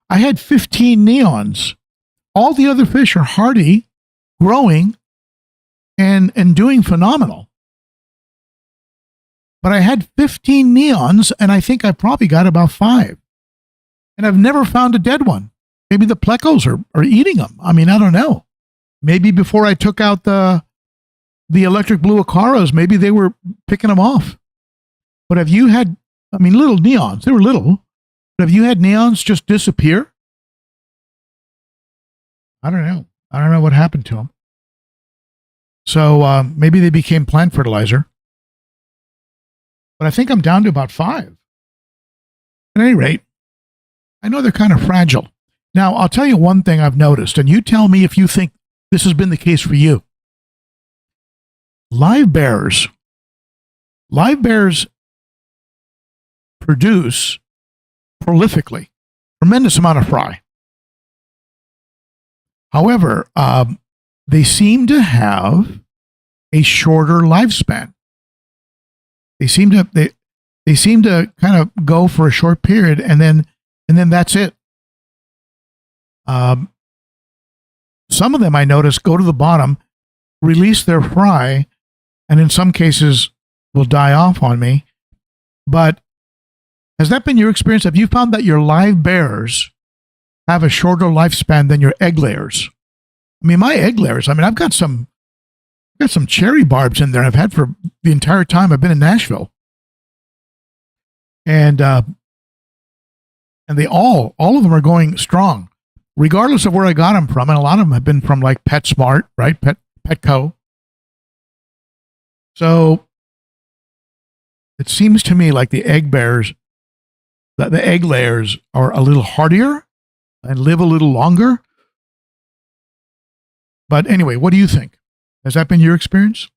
I had 15 neons. All the other fish are hardy, growing, and doing phenomenal. But I had 15 neons, and I think I probably got about 5. And I've never found a dead one. Maybe the plecos are eating them. I don't know. Maybe before I took out the electric blue Acaras, maybe they were picking them off. But have you had, little neons, they were little, but have you had neons just disappear? I don't know. I don't know what happened to them. So maybe they became plant fertilizer. But I think I'm down to about 5. At any rate, I know they're kind of fragile. Now, I'll tell you one thing I've noticed, and you tell me if you think this has been the case for you. Live bears produce prolifically, tremendous amount of fry. However, they seem to have a shorter lifespan. They seem to kind of go for a short period, and then that's it. Some of them I notice go to the bottom, release their fry, and in some cases will die off on me. But has that been your experience? Have you found that your live bears have a shorter lifespan than your egg layers? My egg layers, I've got some cherry barbs in there I've had for the entire time I've been in Nashville. and they all of them are going strong, regardless of where I got them from. And a lot of them have been from like PetSmart, right? Petco. So it seems to me like the egg bearers, the egg layers are a little hardier and live a little longer. But anyway, what do you think? Has that been your experience?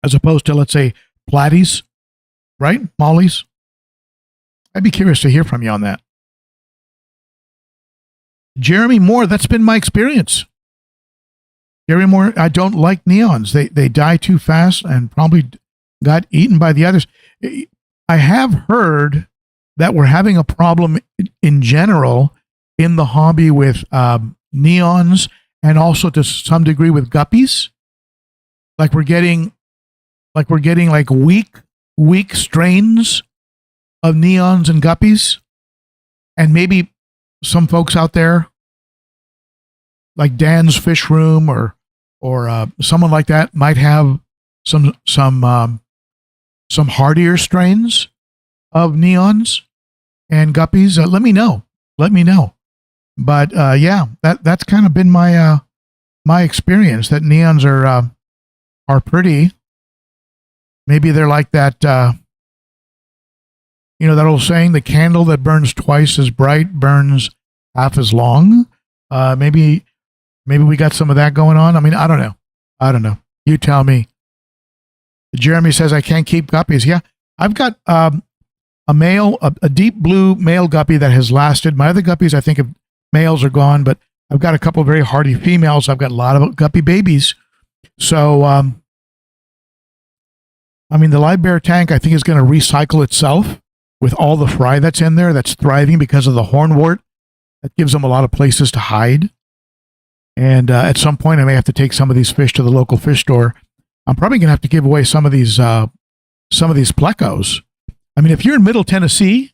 As opposed to, let's say, platies, right? Mollies? I'd be curious to hear from you on that. Jeremy Moore, that's been my experience. Jeremy Moore, I don't like neons. They die too fast and probably got eaten by the others. I have heard that we're having a problem in general in the hobby with neons and also to some degree with guppies. Like we're getting like weak strains of neons and guppies. And maybe some folks out there like Dan's Fish Room or someone like that might have some hardier strains of neons and guppies. Let me know. But yeah, that's kind of been my experience, that neons are pretty. Maybe they're like that, that old saying, the candle that burns twice as bright burns half as long. Maybe we got some of that going on. I mean, I don't know. You tell me. Jeremy says I can't keep guppies. Yeah, I've got a deep blue male guppy that has lasted. My other guppies, I think, males are gone, but I've got a couple of very hardy females. I've got a lot of guppy babies. So, I mean, the live bear tank, I think, is going to recycle itself with all the fry that's in there that's thriving because of the hornwort. That gives them a lot of places to hide. And at some point, I may have to take some of these fish to the local fish store. I'm probably going to have to give away some of these plecos. I mean, if you're in Middle Tennessee,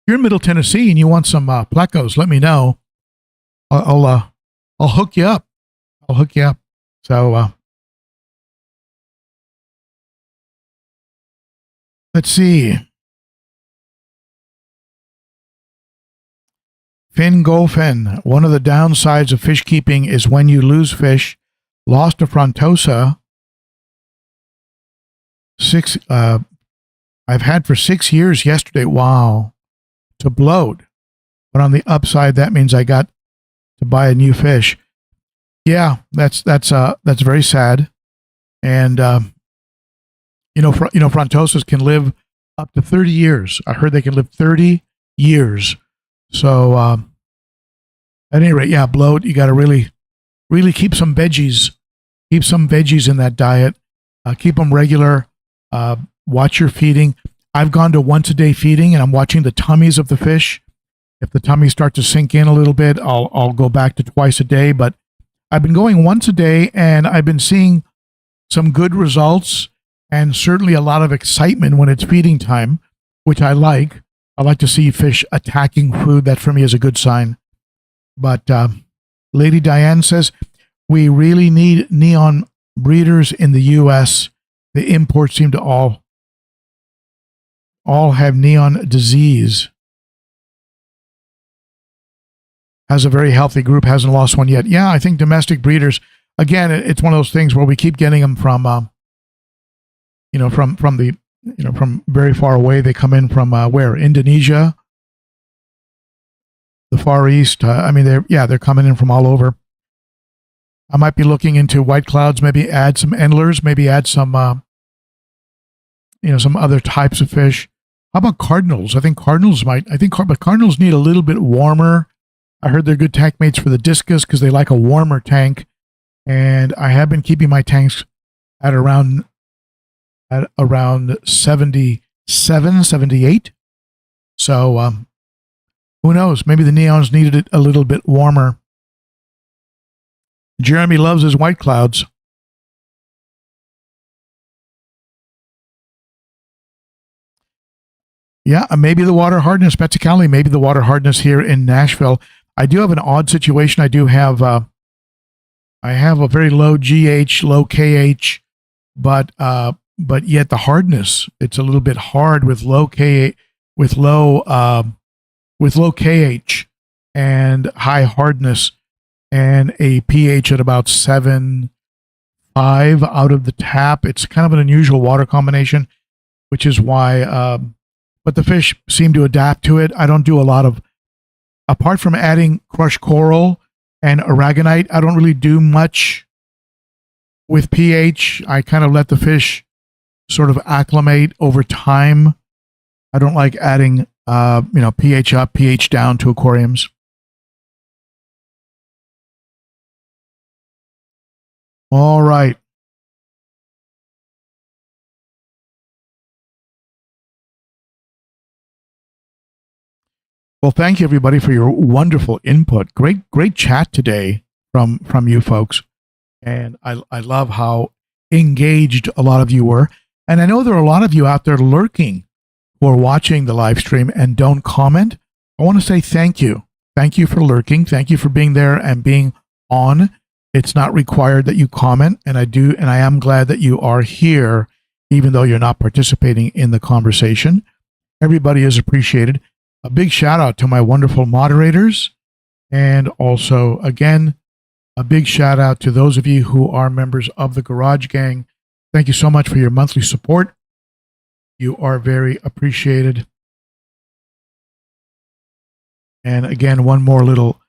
and you want some plecos, let me know. I'll hook you up. So let's see. Finn Golfin, one of the downsides of fish keeping is when you lose fish. Lost a frontosa. I've had for 6 years yesterday. Wow. To bloat. But on the upside, that means I got to buy a new fish. Yeah, that's very sad. And frontosas can live up to 30 years. I heard they can live 30 years. So at any rate, yeah, bloat. You got to really keep some veggies. Keep some veggies in that diet. Keep them regular. Watch your feeding. I've gone to once a day feeding, and I'm watching the tummies of the fish. If the tummies start to sink in a little bit, I'll go back to twice a day. But I've been going once a day, and I've been seeing some good results, and certainly a lot of excitement when it's feeding time, which I like. I like to see fish attacking food. That for me is a good sign. But Lady Diane says, we really need neon breeders in the U.S. The imports seem to all have neon disease. Has a very healthy group, hasn't lost one yet. Yeah, I think domestic breeders, again, it's one of those things where we keep getting them from, from very far away. They come in from where? Indonesia, the Far East. They're coming in from all over. I might be looking into white clouds, maybe add some endlers, maybe add some, some other types of fish. How about cardinals? But cardinals need a little bit warmer. I heard they're good tank mates for the discus because they like a warmer tank. And I have been keeping my tanks at around 77, 78. So who knows? Maybe the neons needed it a little bit warmer. Jeremy loves his white clouds. Yeah, maybe the water hardness, Betsy Cowley, maybe the water hardness here in Nashville. I do have an odd situation. I have a very low GH, low KH, but yet the hardness, it's a little bit hard with low KH with low KH and high hardness and a pH at about 7.5 out of the tap. It's kind of an unusual water combination, which is why, but the fish seem to adapt to it. I don't do a lot of, apart from adding crushed coral and aragonite, I don't really do much with pH. I kind of let the fish sort of acclimate over time. I don't like adding, pH up, pH down to aquariums. All right. Well, thank you everybody for your wonderful input. Great chat today from you folks. And I love how engaged a lot of you were. And I know there are a lot of you out there lurking who are watching the live stream and don't comment. I want to say thank you. Thank you for lurking. Thank you for being there and being on. It's not required that you comment, and I am glad that you are here, even though you're not participating in the conversation. Everybody is appreciated. A big shout out to my wonderful moderators, and also, again, a big shout out to those of you who are members of the Garage Gang. Thank you so much for your monthly support. You are very appreciated. And again, one more little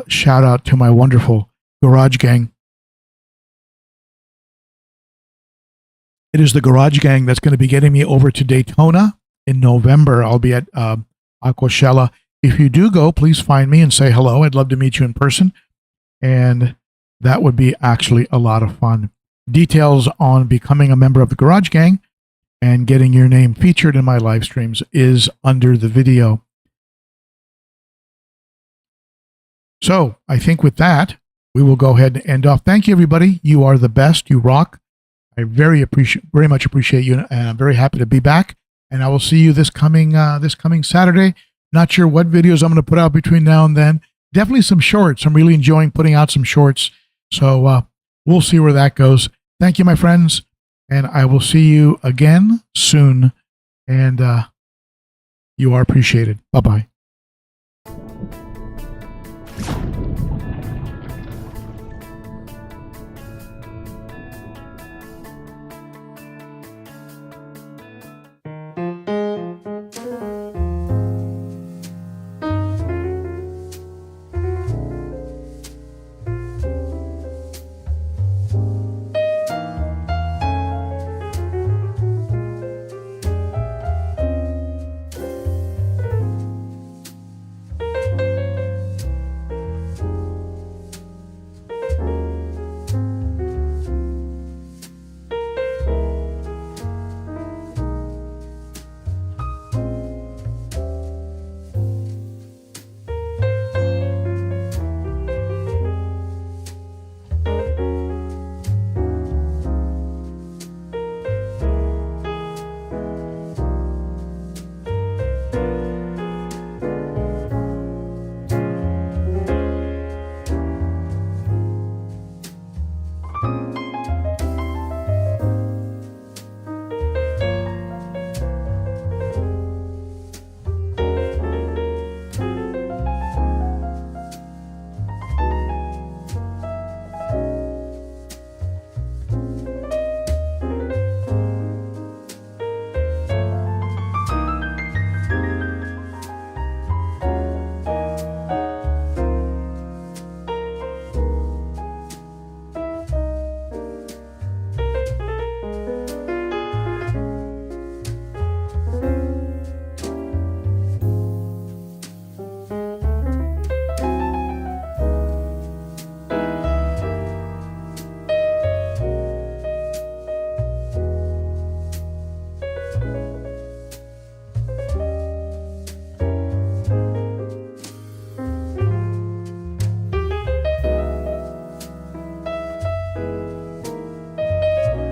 shout out to my wonderful Garage Gang. It is the Garage Gang that's going to be getting me over to Daytona in November. I'll be at Aquatics. If you do go, please find me and say hello. I'd love to meet you in person. And that would be actually a lot of fun. Details on becoming a member of the Garage Gang and getting your name featured in my live streams is under the video. So I think with that, we will go ahead and end off. Thank you, everybody. You are the best. You rock. I very much appreciate you, and I'm very happy to be back. And I will see you this coming Saturday. Not sure what videos I'm going to put out between now and then. Definitely some shorts. I'm really enjoying putting out some shorts. So we'll see where that goes. Thank you, my friends. And I will see you again soon. And you are appreciated. Bye-bye.